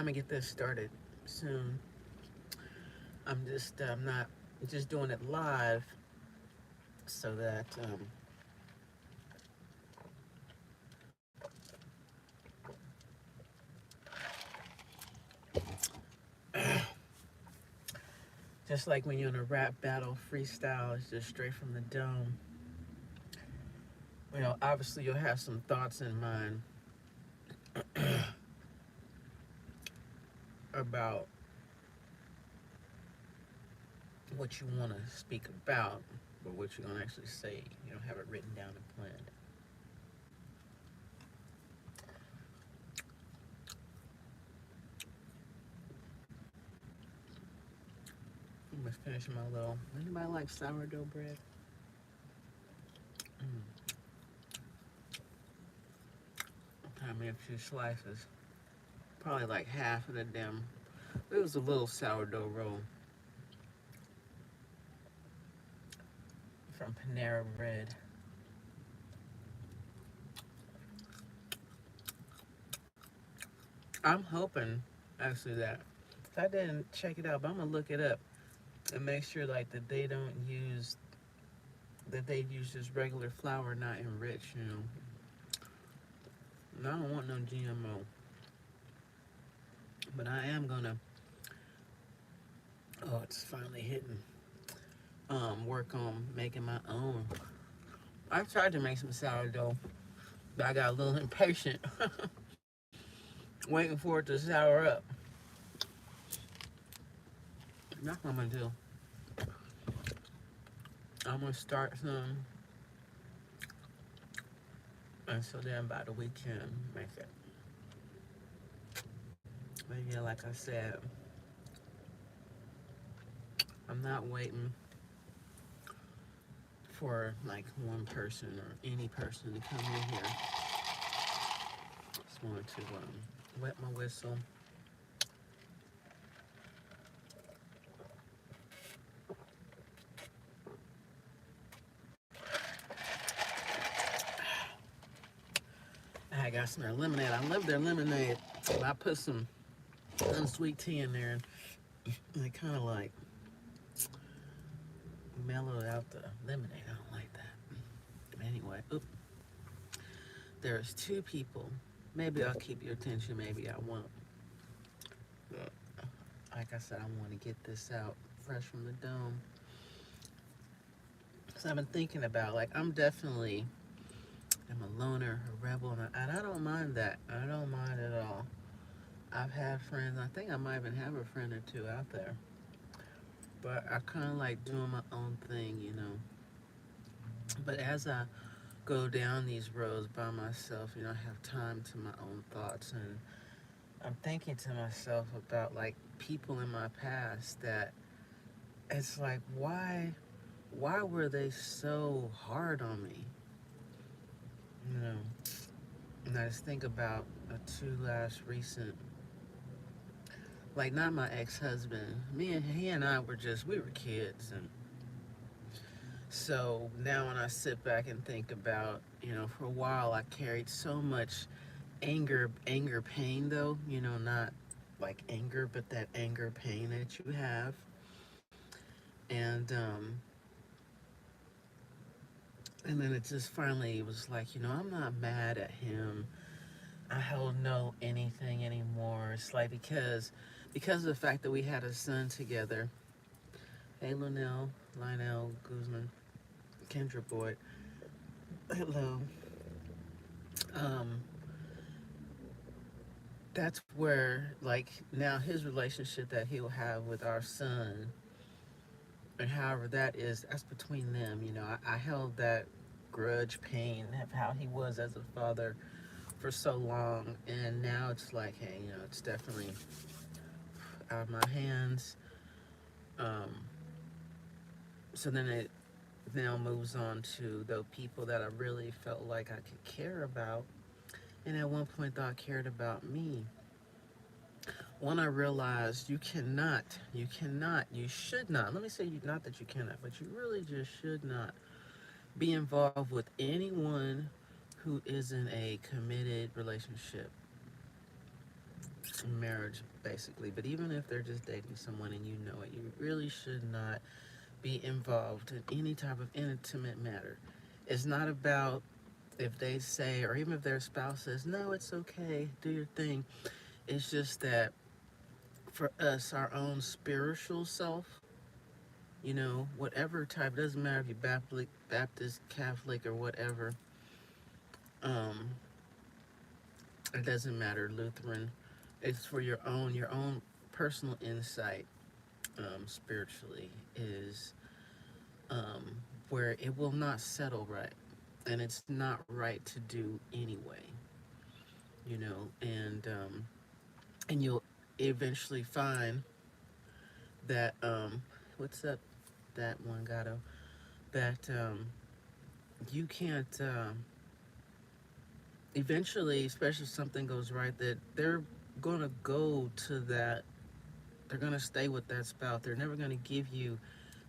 gonna get this started soon. I'm not just doing it live so that just like when you're in a rap battle freestyle, it's just straight from the dome. Obviously you'll have some thoughts in mind about what you want to speak about, but what you're going to actually say. You don't have it written down and planned. I'm just finishing my little. Anybody like sourdough bread? Mm. I made a few slices. Probably like half of the damn. It was a little sourdough roll from Panera Bread. I'm hoping actually that I didn't check it out, but I'm gonna look it up and make sure like that they don't use that they use just regular flour, not enriched. And I don't want no GMO, but I am gonna. Oh, it's finally hitting. Work on making my own. I tried to make some sourdough, but I got a little impatient, waiting for it to sour up. That's what I'm gonna do. I'm gonna start some, and so then by the weekend, make it. But yeah, like I said, I'm not waiting for like one person or any person to come in here. Just wanted to wet my whistle. I got some of their lemonade. I love their lemonade. I put some unsweet tea in there, and it kind of like mellowed out the lemonade. I don't like that. Anyway, there's two people. Maybe I'll keep your attention. Maybe I won't. But like I said, I want to get this out fresh from the dome. So I've been thinking about like I'm a loner, a rebel, and I don't mind that. I don't mind at all. I've had friends. I think I might even have a friend or two out there. But I kind of like doing my own thing. But as I go down these roads by myself, I have time to my own thoughts, and I'm thinking to myself about like people in my past that it's like why were they so hard on me? You know, and I just think about the two last recent, like not my ex-husband. He and I we were kids, and so now when I sit back and think about, for a while I carried so much anger pain though, not like anger, but that anger pain that you have. And then it just finally was like, I'm not mad at him. I don't know anything anymore. It's like because of the fact that we had a son together. Hey, Lionel Guzman, Kendra Boyd. Hello. Um, that's where like now his relationship that he'll have with our son, and however that is, that's between them. I held that grudge pain of how he was as a father for so long, and now it's like, hey, it's definitely out of my hands. Um, so then it now moves on to the people that I really felt like I could care about, and at one point thought cared about me. When I realized you should not, let me say not that you cannot, but you really just should not be involved with anyone who is in a committed relationship. marriage, basically. But even if they're just dating someone and you know it, you really should not be involved in any type of intimate matter. It's not about if they say, or even if their spouse says, no, it's okay, do your thing. It's just that for us, our own spiritual self, whatever type, doesn't matter if you're Baptist, Catholic, or whatever, um, it doesn't matter, Lutheran. It's for your own personal insight, spiritually, is um, where it will not settle right. And it's not right to do anyway, and you'll eventually find that, what's up, that one gato, that you can't, eventually, especially if something goes right, that they're going to go to that, they're going to stay with that spouse. They're never going to give you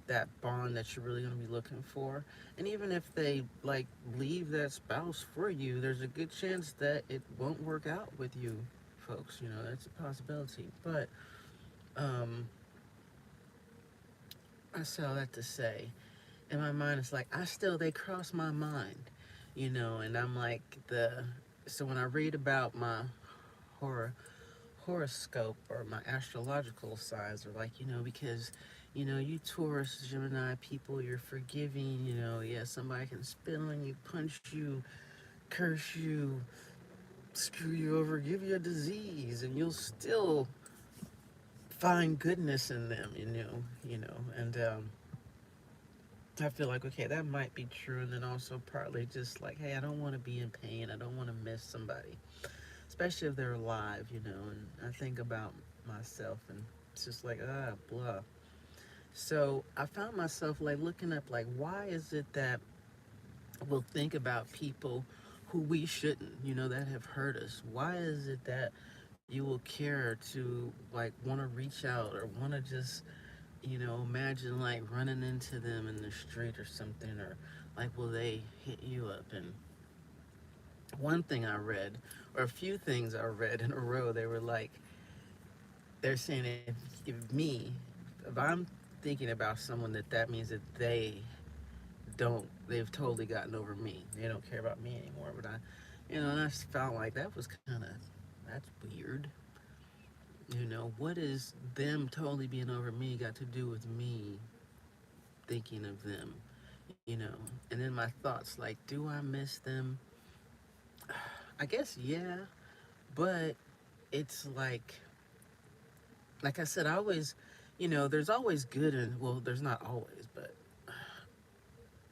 that bond that you're really going to be looking for. And even if they like leave that spouse for you, there's a good chance that it won't work out with you folks. That's a possibility. But I say all that to say, in my mind, it's like they cross my mind, and I'm like, so when I read about my hor- horoscope or my astrological signs, or like, because you Taurus, Gemini people, you're forgiving, yeah, somebody can spit on you, punch you, curse you, screw you over, give you a disease, and you'll still find goodness in them, and I feel like, okay, that might be true. And then also partly just like, hey, I don't want to be in pain, I don't want to miss somebody, especially if they're alive, and I think about myself, and it's just like, blah. So I found myself like looking up, like, why is it that we'll think about people who we shouldn't, that have hurt us? Why is it that you will care to like want to reach out, or want to just, imagine like running into them in the street or something, or like, will they hit you up? And one thing I read, or a few things I read in a row, they were like, they're saying, if I'm thinking about someone, that means that they've totally gotten over me. They don't care about me anymore. But and I found like that was that's weird. What is them totally being over me got to do with me thinking of them? And then my thoughts like, do I miss them? I guess, yeah, but it's like I said, I always, there's always good, and well, there's not always, but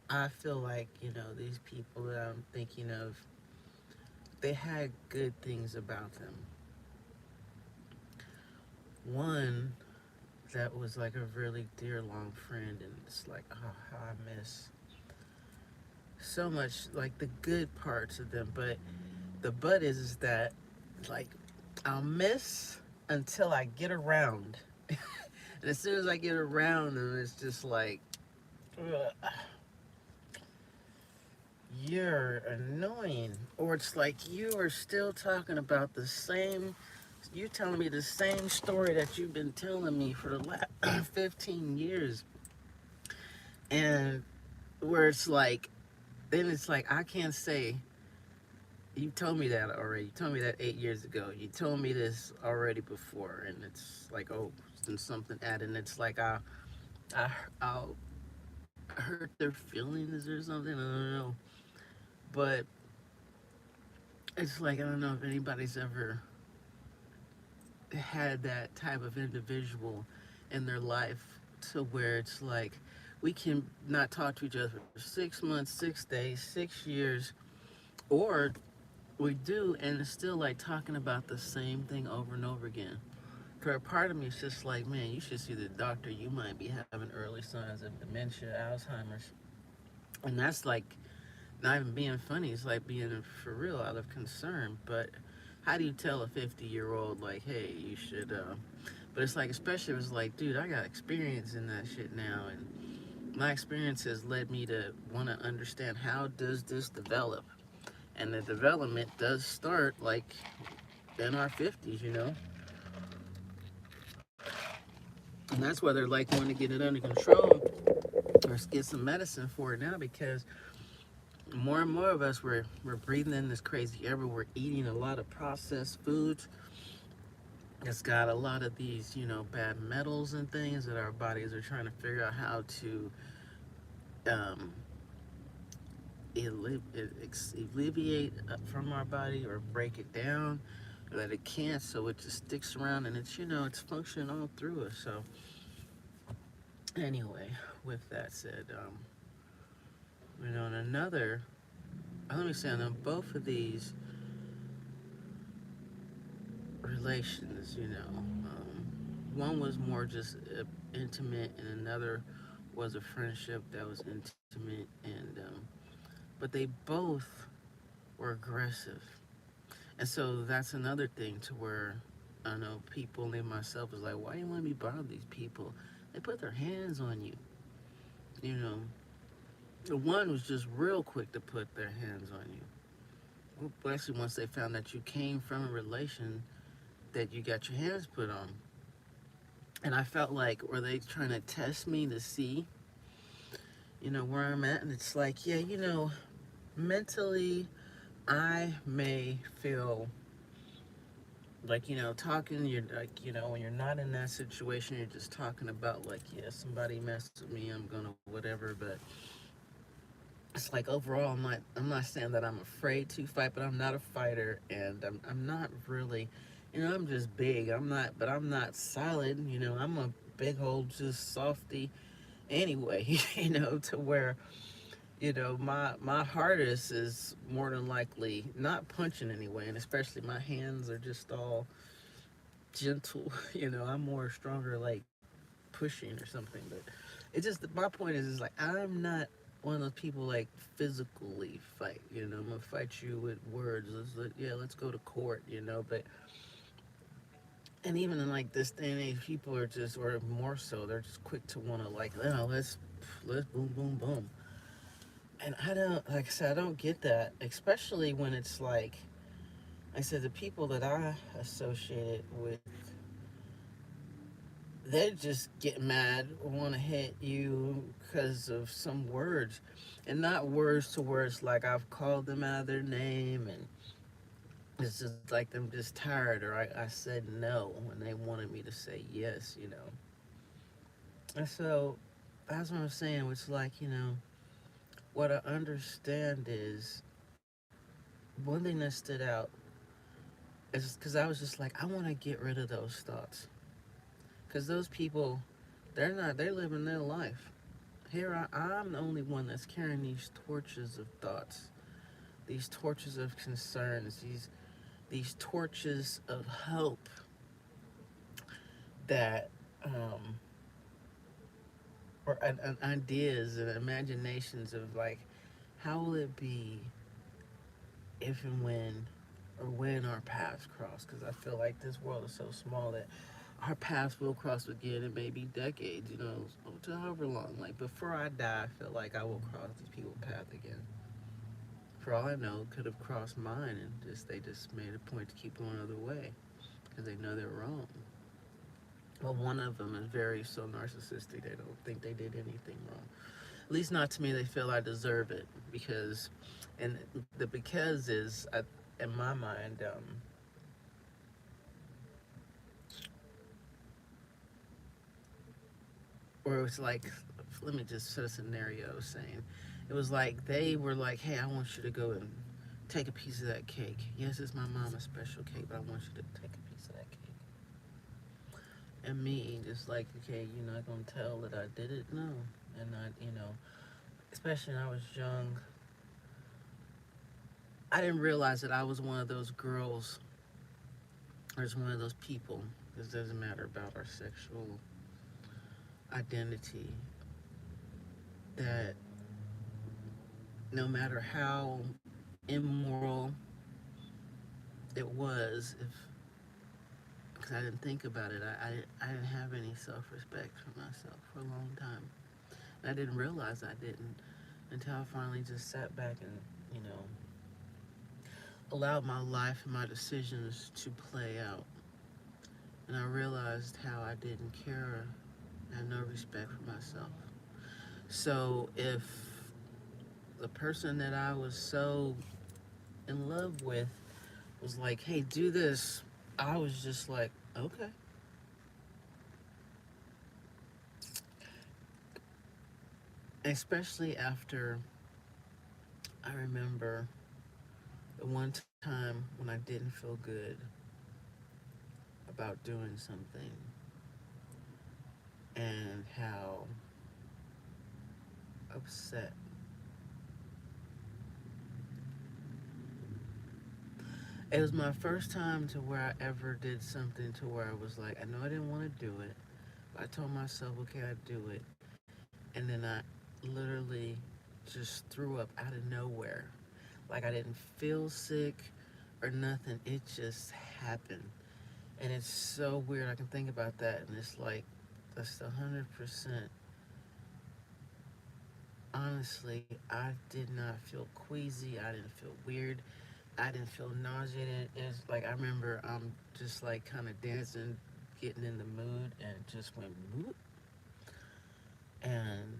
I feel like, these people that I'm thinking of, they had good things about them. One that was like a really dear long friend, and it's like, oh, how I miss so much like the good parts of them. But the is that, like, I'll miss until I get around. And as soon as I get around them, it's just like, ugh, you're annoying. Or it's like you are still talking about the same, you telling me the same story that you've been telling me for the last 15 years. And where it's like, then it's like, I can't say, you told me that already. You told me that 8 years ago. You told me this already before. And it's like, oh, then something added. And it's like, I'll hurt their feelings or something. I don't know. But it's like, I don't know if anybody's ever had that type of individual in their life, to where it's like, we can not talk to each other for 6 months, 6 days, 6 years, or we do, and it's still like talking about the same thing over and over again. For a part of me, it's just like, man, you should see the doctor. You might be having early signs of dementia, Alzheimer's. And that's like not even being funny. It's like being for real out of concern. But how do you tell a 50-year-old, like, hey, you should, but it's like, especially if it's like, dude, I got experience in that shit now. And my experience has led me to want to understand, how does this develop? And the development does start like in our 50s, And that's why they're like wanting to get it under control or get some medicine for it now, because more and more of us we're breathing in this crazy air. We're eating a lot of processed foods. It's got a lot of these, bad metals and things that our bodies are trying to figure out how to um, alleviate from our body or break it down, that it can't, so it just sticks around and it's functioning all through us. So anyway, with that said, and another, let me say, on both of these relations, one was more just intimate, and another was a friendship that was intimate, and but they both were aggressive. And so that's another thing to where I know people and myself is like, why do you want to be bothered these people? They put their hands on you. You know, the one was just real quick to put their hands on you. Well, actually, once they found that you came from a relation that you got your hands put on. And I felt like, were they trying to test me to see, where I'm at? And it's like, yeah, mentally, I may feel like, talking, you're like, when you're not in that situation, you're just talking about like, yeah, somebody messed with me, I'm gonna whatever. But it's like overall, I'm not saying that I'm afraid to fight, but I'm not a fighter, and I'm not really, I'm just big. I'm not solid. I'm a big old just softy anyway. To where my hardest is more than likely not punching anyway, and especially my hands are just all gentle. I'm more stronger like pushing or something. But it just my point is like I'm not one of those people like physically fight. I'm gonna fight you with words. Let's go to court. But and even in like this day and age, people are just, or more so, they're just quick to want to like, let's boom boom boom. And I don't, like I said, I don't get that, especially when it's like I said, the people that I associated with, they just get mad, want to hit you because of some words, and not words to where it's like I've called them out of their name, and it's just like them just tired, or I said no when they wanted me to say yes. And so that's what I'm saying. It's like, what I understand is one thing that stood out is because I was just like, I want to get rid of those thoughts. Because those people, they're living their life. Here I'm the only one that's carrying these torches of thoughts, these torches of concerns, these torches of hope that, or ideas and imaginations of like, how will it be if and when our paths cross? Because I feel like this world is so small that our paths will cross again in maybe decades, to however long. Like before I die, I feel like I will cross these people's path again. For all I know, could have crossed mine, and they just made a point to keep going the other way because they know they're wrong. Well, one of them is very so narcissistic; they don't think they did anything wrong. At least not to me. They feel I deserve it because, and the because is, in my mind, where it was like, let me just set a scenario saying, it was like they were like, hey, I want you to go and take a piece of that cake. Yes, it's my mama's special cake, but I want you to take a piece of that cake. And me, just like, okay, you're not gonna tell that I did it? No. And especially when I was young, I didn't realize that I was one of those girls, or just one of those people. This doesn't matter about our sexual identity, that no matter how immoral it was, if because I didn't think about it, I didn't have any self-respect for myself for a long time. And I didn't realize I didn't until I finally just sat back and allowed my life and my decisions to play out. And I realized how I didn't care I had no respect for myself. So if the person that I was so in love with was like, hey, do this, I was just like, okay. Especially after I remember the one time when I didn't feel good about doing something and how upset. It was my first time to where I ever did something to where I was like, I know I didn't want to do it, but I told myself, okay, I do it. And then I literally just threw up out of nowhere. Like I didn't feel sick or nothing. It just happened. And it's so weird. I can think about that and it's like, that's 100%. Honestly, I did not feel queasy. I didn't feel weird. I didn't feel nauseated. It's like I remember just like kind of dancing, getting in the mood, and it just went whoop. And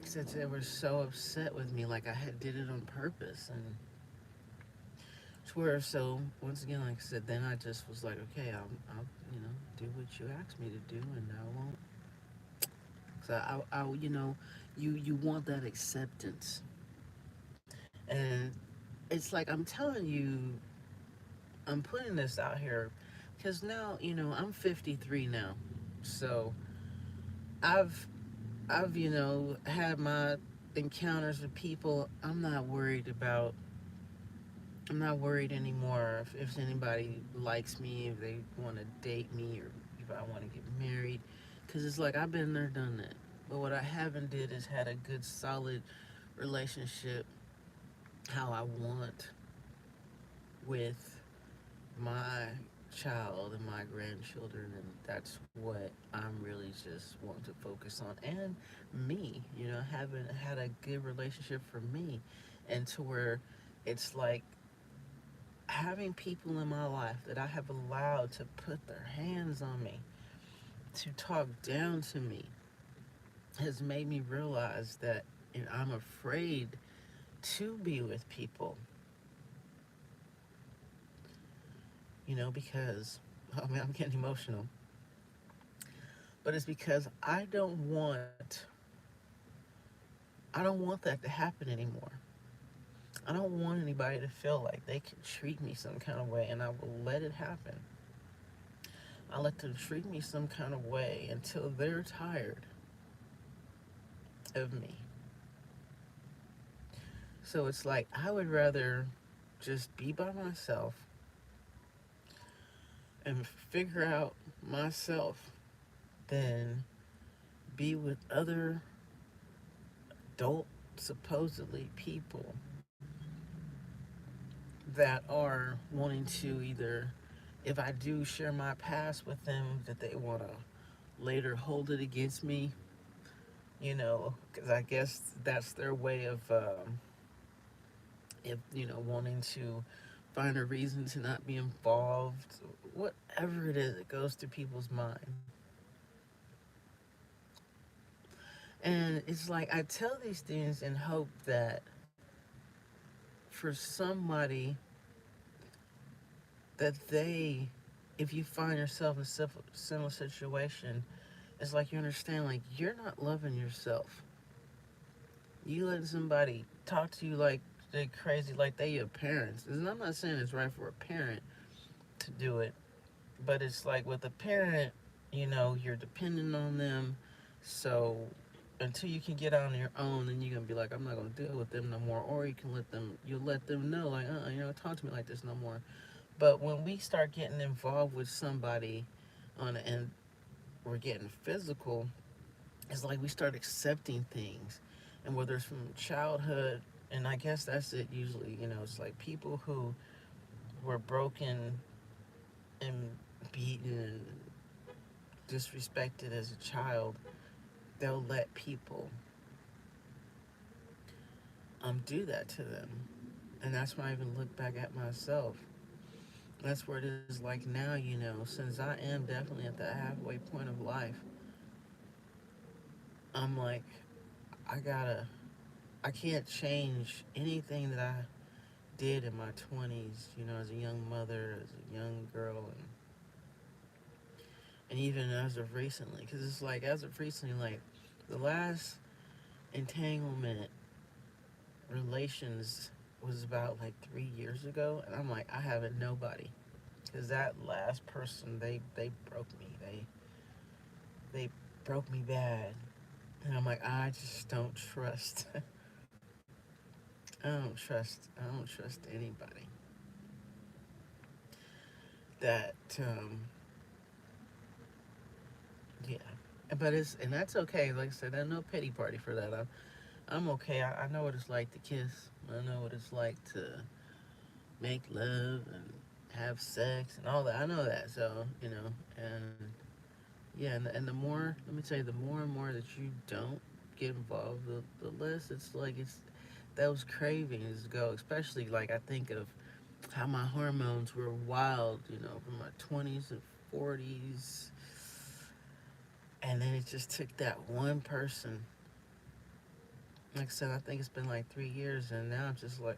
since they were so upset with me, like I had did it on purpose, and swear. So once again, like I said, then I just was like, okay, I'll do what you asked me to do, and I won't. So you want that acceptance, and it's like I'm telling you, I'm putting this out here because now I'm 53 now, so I've had my encounters with people. I'm not worried anymore if anybody likes me, if they want to date me, or if I want to get married, because it's like I've been there, done that. But what I haven't did is had a good, solid relationship how I want with my child and my grandchildren, and that's what I'm really just want to focus on. And me, having had a good relationship for me, and to where it's like having people in my life that I have allowed to put their hands on me, to talk down to me, has made me realize that I'm afraid to be with people, because I mean, I'm getting emotional, but it's because I don't want that to happen anymore. I don't want anybody to feel like they can treat me some kind of way, and I will let it happen. I let them treat me some kind of way until they're tired of me. So it's like I would rather just be by myself and figure out myself than be with other adult, supposedly, people that are wanting to either, if I do share my past with them, that they want to later hold it against me, because I guess that's their way of, if wanting to find a reason to not be involved, whatever it is that goes through people's mind. And it's like I tell these things in hope that for somebody that if you find yourself in a similar situation, it's like you understand, like, you're not loving yourself. You letting somebody talk to you like they're crazy, like they your parents. And I'm not saying it's right for a parent to do it, but it's like with a parent, you're dependent on them. So until you can get on your own, then you're gonna be like, I'm not gonna deal with them no more. Or you'll let them know, like, talk to me like this no more. But when we start getting involved with somebody and we're getting physical, it's like we start accepting things. And whether it's from childhood, and I guess that's it usually, it's like people who were broken and beaten and disrespected as a child, they'll let people do that to them. And that's when I even look back at myself. That's where it is like now, since I am definitely at that halfway point of life, I'm like, I gotta, I can't change anything that I did in my 20s, as a young mother, as a young girl, and even as of recently. Because it's like, as of recently, like, the last entanglement relations was about like 3 years ago, and I'm like, I haven't nobody. Because that last person, they broke me. They broke me bad. And I'm like, I just don't trust. I don't trust anybody that yeah. But and that's okay. Like I said, there's no pity party for that. I'm okay. I know what it's like to kiss. I know what it's like to make love and have sex and all that. I know that. So and yeah, and the more, let me tell you, the more and more that you don't get involved, the less it's like it's those cravings go. Especially like I think of how my hormones were wild, from my 20s and 40s, and then it just took that one person. Like I said, I think it's been like 3 years, and now I'm just like,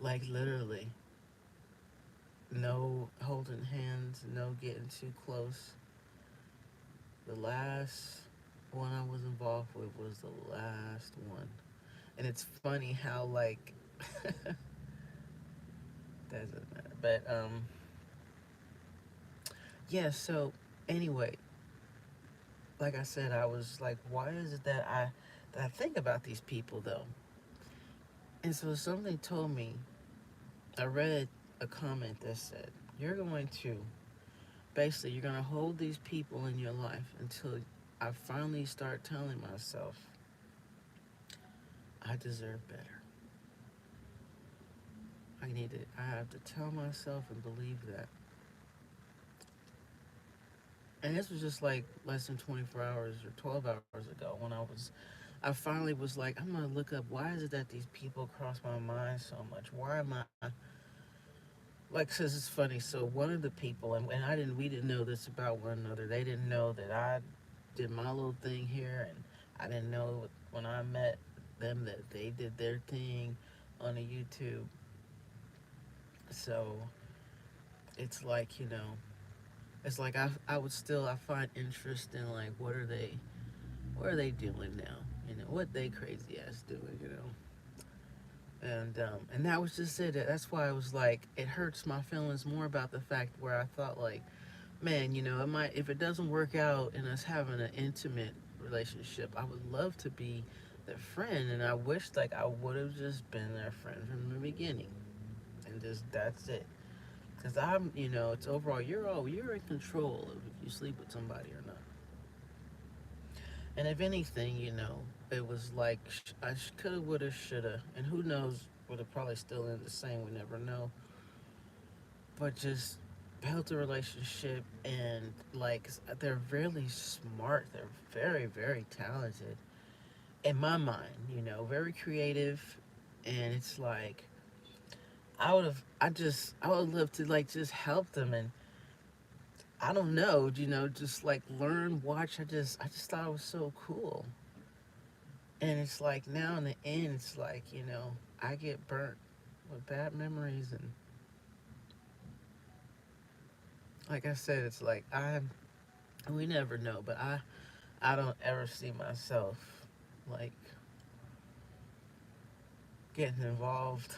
like literally, no holding hands, no getting too close. The last one I was involved with was the last one, and it's funny how like doesn't matter, but yeah. So anyway, like I said, I was like, why is it that I think about these people though? And so something told me. I read a comment that said, "You're going to basically you're going to hold these people in your life until I finally start telling myself I deserve better. I have to tell myself and believe that." And this was just like less than 24 hours or 12 hours ago when I finally was like, I'm gonna look up, why is it that these people cross my mind so much? Why am I like? Cause it's funny. So one of the people, and we didn't know this about one another. They didn't know that I did my little thing here, and I didn't know when I met them that they did their thing on the YouTube. So it's like, it's like I would still I find interest in like what are they doing now? What they crazy ass doing. And that was just it. That's why I was like, it hurts my feelings more about the fact where I thought like, man, it might, if it doesn't work out in us having an intimate relationship, I would love to be their friend, and I wish like I would have just been their friend from the beginning, and just that's it. Because it's overall you're in control of if you sleep with somebody or not. And if anything, it was like I coulda, woulda, shoulda, and who knows, would have probably still ended the same. We never know. But just built a relationship, and like they're really smart. They're very, very talented in my mind. Very creative, and it's like I would love to like just help them, and I don't know, just like learn, watch. I just thought it was so cool. And it's like now in the end, it's like, I get burnt with bad memories. And like I said, it's like we never know, but I don't ever see myself like getting involved.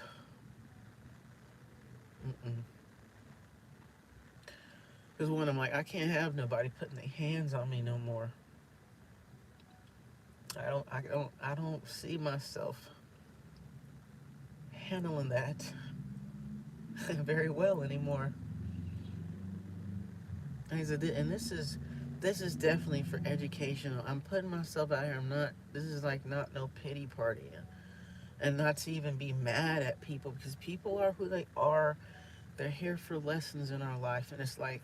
Because when I'm like, I can't have nobody putting their hands on me no more. I don't see myself handling that very well anymore. And this is definitely for educational. I'm putting myself out here. I'm not. This is like not no pity party, and not to even be mad at people, because people are who they are. They're here for lessons in our life, and it's like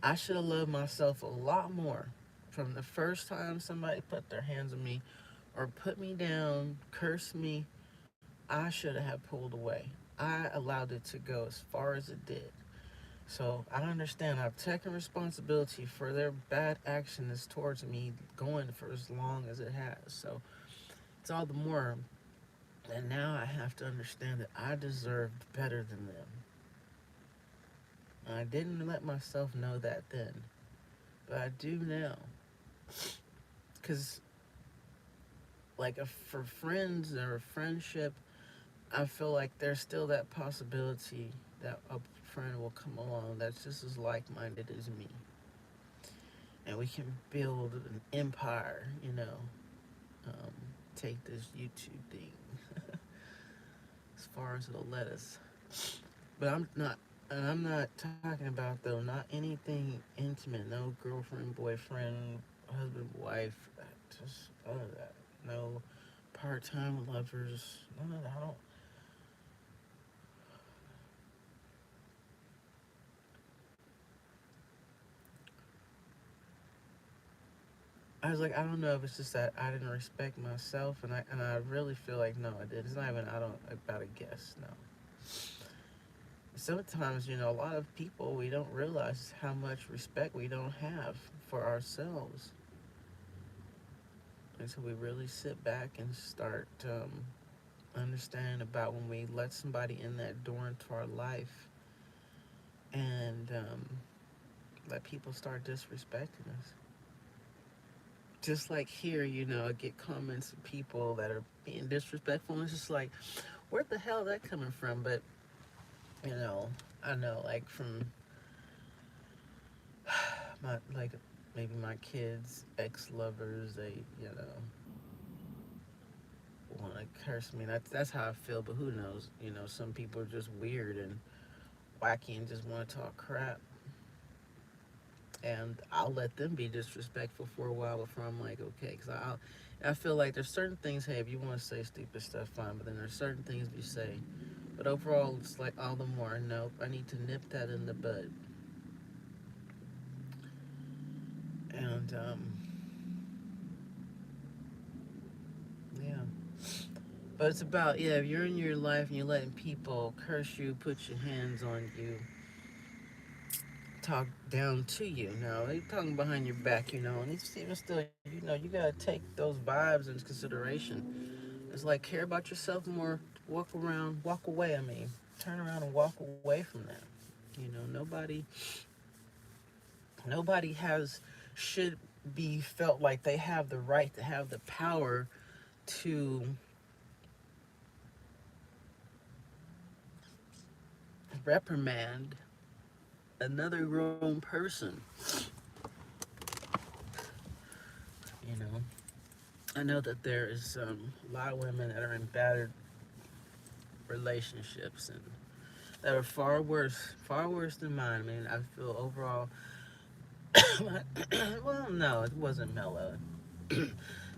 I should have loved myself a lot more from the first time somebody put their hands on me or put me down, cursed me. I should have pulled away. I allowed it to go as far as it did. So I understand I've taken responsibility for their bad actions towards me going for as long as it has. So it's all the more. And now I have to understand that I deserved better than them. And I didn't let myself know that then, but I do now. Because, like, for friends or a friendship, I feel like there's still that possibility that a friend will come along that's just as like minded as me. And we can build an empire, um, take this YouTube thing as far as it'll let us. But I'm not talking about though, not anything intimate, no girlfriend, boyfriend, husband, wife, just none of that. No part-time lovers, none of that. I don't. I was like, I don't know if it's just that I didn't respect myself, and I really feel like no, I did. It's not even I don't about a guess. No. Sometimes a lot of people we don't realize how much respect we don't have for ourselves until we really sit back and start understanding about when we let somebody in that door into our life and let people start disrespecting us. Just like here, I get comments of people that are being disrespectful, and it's just like, where the hell is that coming from? But, you know, I know, like, from like, maybe my kids' ex-lovers, they, want to curse me. That's how I feel, but who knows? Some people are just weird and wacky and just want to talk crap. And I'll let them be disrespectful for a while before I'm like, okay, because I feel like there's certain things. Hey, if you want to say stupid stuff, fine. But then there's certain things you say. But overall, it's like all the more. Nope, I need to nip that in the bud. And yeah. But it's about if you're in your life and you're letting people curse you, put your hands on you, talk down to you. No, they talking behind your back. And it's even still, you gotta take those vibes into consideration. It's like care about yourself more. Walk away. I mean, turn around and walk away from that. Nobody has should be felt like they have the right to have the power to reprimand another grown person. You know, I know that there is a lot of women that are in battered relationships and that are far worse than mine. I mean, I feel overall, well, no, it wasn't mellow.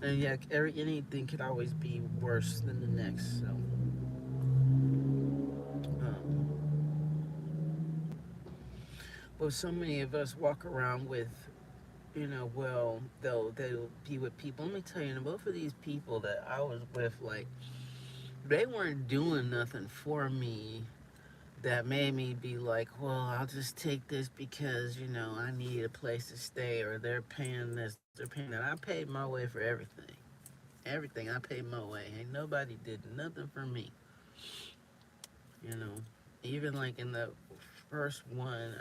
And yeah, anything could always be worse than the next. So, but so many of us walk around with, well, they'll be with people. Let me tell you, both of these people that I was with, like, they weren't doing nothing for me that made me be like, well, I'll just take this because, I need a place to stay, or they're paying this, they're paying that. I paid my way for everything. Everything I paid my way. Ain't nobody did nothing for me. You know, even like in the first one,